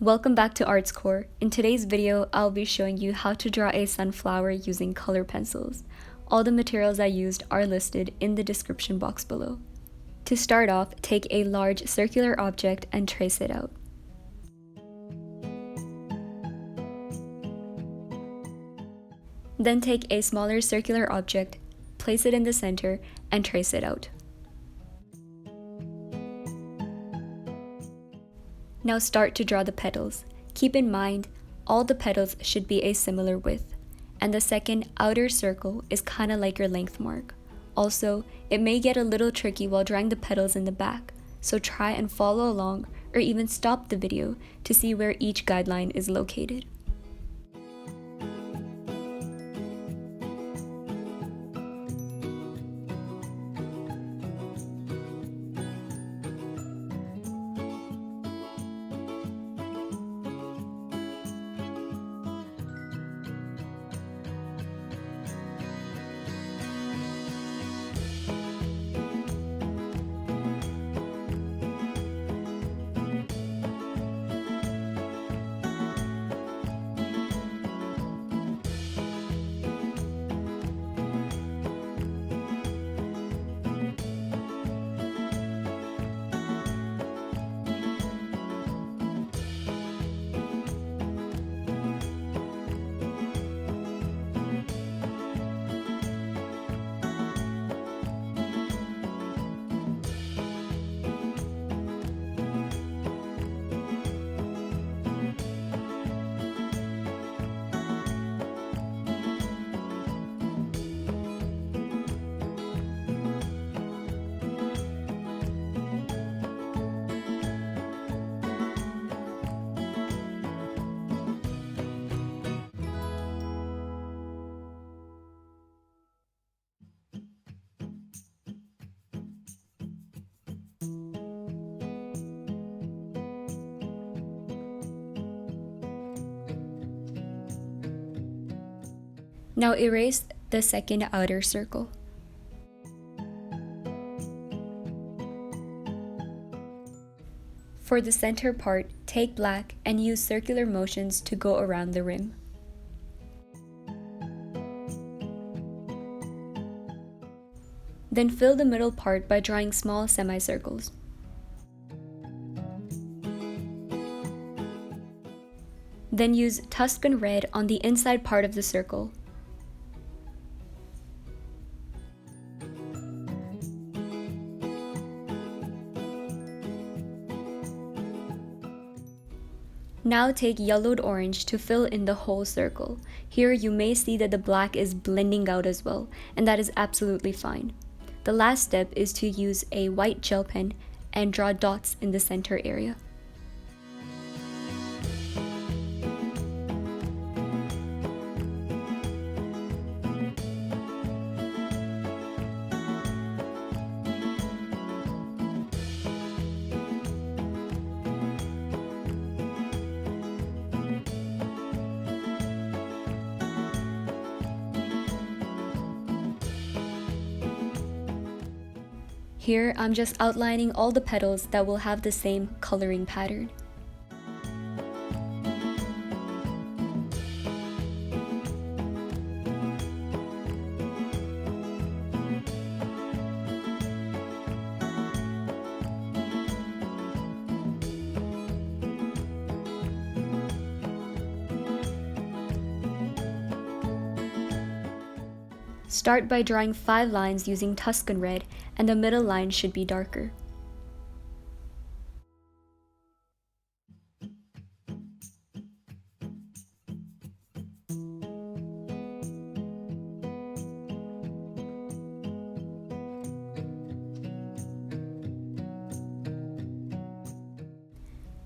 Welcome back to Arts Core. In today's video, I'll be showing you how to draw a sunflower using color pencils. All the materials I used are listed in the description box below. To start off, take a large circular object and trace it out. Then take a smaller circular object, place it in the center, and trace it out. Now start to draw the petals. Keep in mind, all the petals should be a similar width, and the second outer circle is kinda like your length mark. Also, it may get a little tricky while drawing the petals in the back, so try and follow along or even stop the video to see where each guideline is located. Now erase the second outer circle. For the center part, take black and use circular motions to go around the rim. Then fill the middle part by drawing small semicircles. Then use Tuscan Red on the inside part of the circle. Now take yellowed orange to fill in the whole circle. Here you may see that the black is blending out as well, and that is absolutely fine. The last step is to use a white gel pen and draw dots in the center area. Here, I'm just outlining all the petals that will have the same coloring pattern. Start by drawing 5 lines using Tuscan Red, and the middle line should be darker.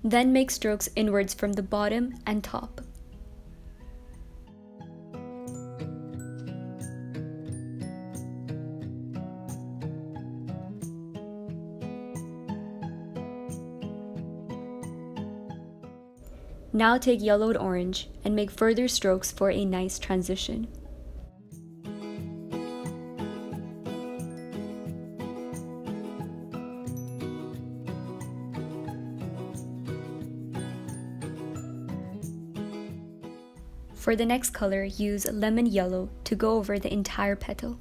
Then make strokes inwards from the bottom and top. Now take yellowed orange and make further strokes for a nice transition. For the next color, use lemon yellow to go over the entire petal.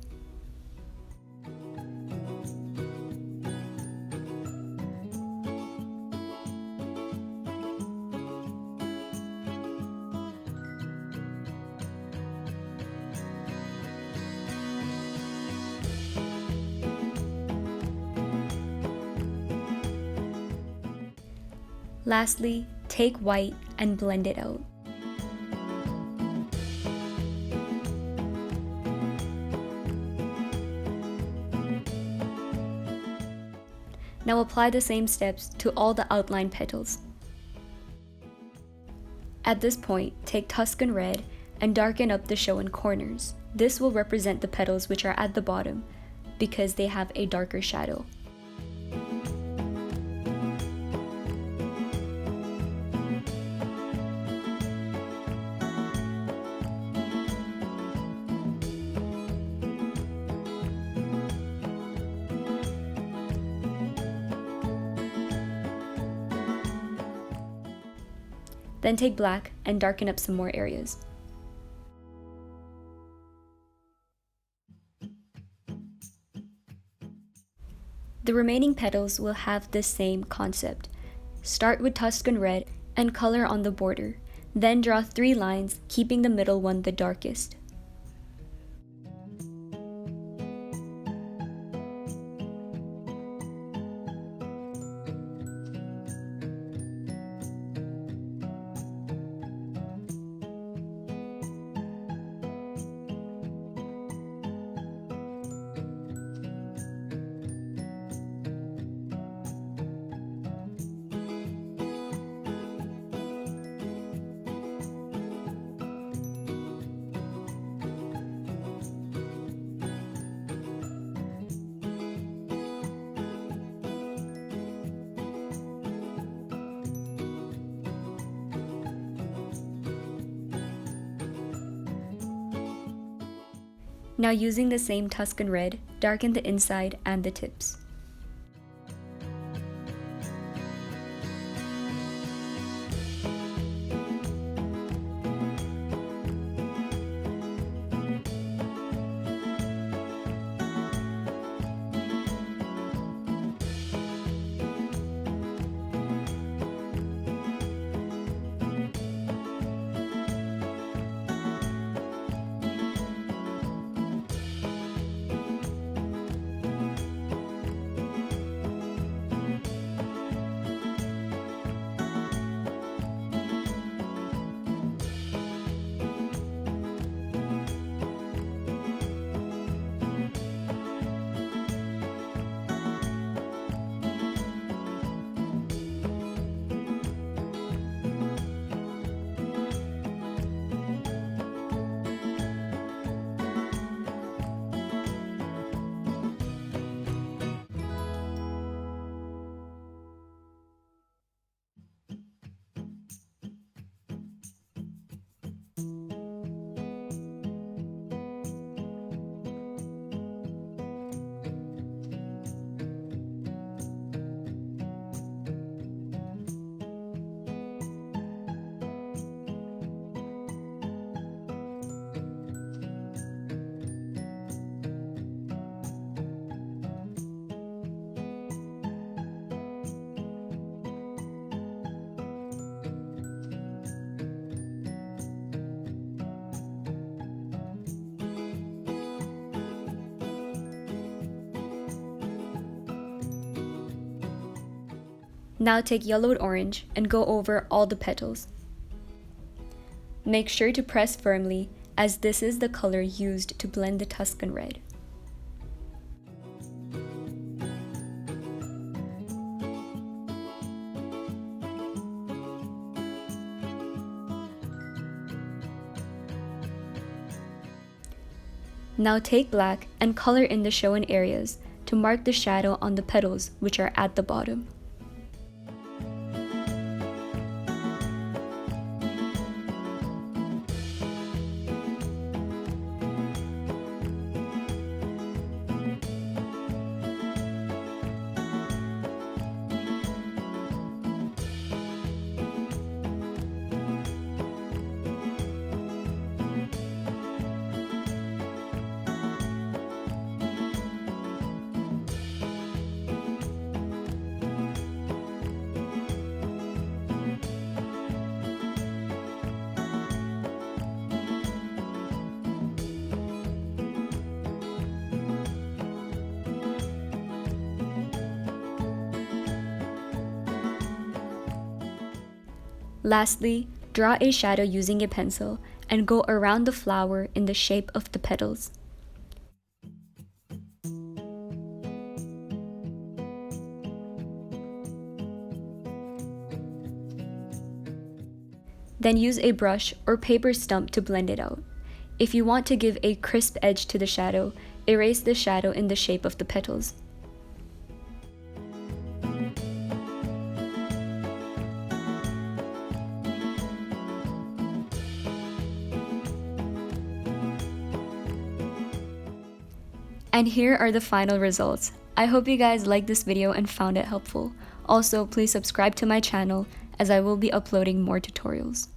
Lastly, take white and blend it out. Now apply the same steps to all the outline petals. At this point, take Tuscan Red and darken up the shown corners. This will represent the petals which are at the bottom because they have a darker shadow. Then take black and darken up some more areas. The remaining petals will have this same concept. Start with Tuscan Red and color on the border, then draw 3 lines, keeping the middle one the darkest. Now using the same Tuscan Red, darken the inside and the tips. Now take yellowed orange and go over all the petals. Make sure to press firmly, as this is the color used to blend the Tuscan Red. Now take black and color in the shown areas to mark the shadow on the petals which are at the bottom. Lastly, draw a shadow using a pencil and go around the flower in the shape of the petals. Then use a brush or paper stump to blend it out. If you want to give a crisp edge to the shadow, erase the shadow in the shape of the petals. And here are the final results. I hope you guys liked this video and found it helpful. Also, please subscribe to my channel as I will be uploading more tutorials.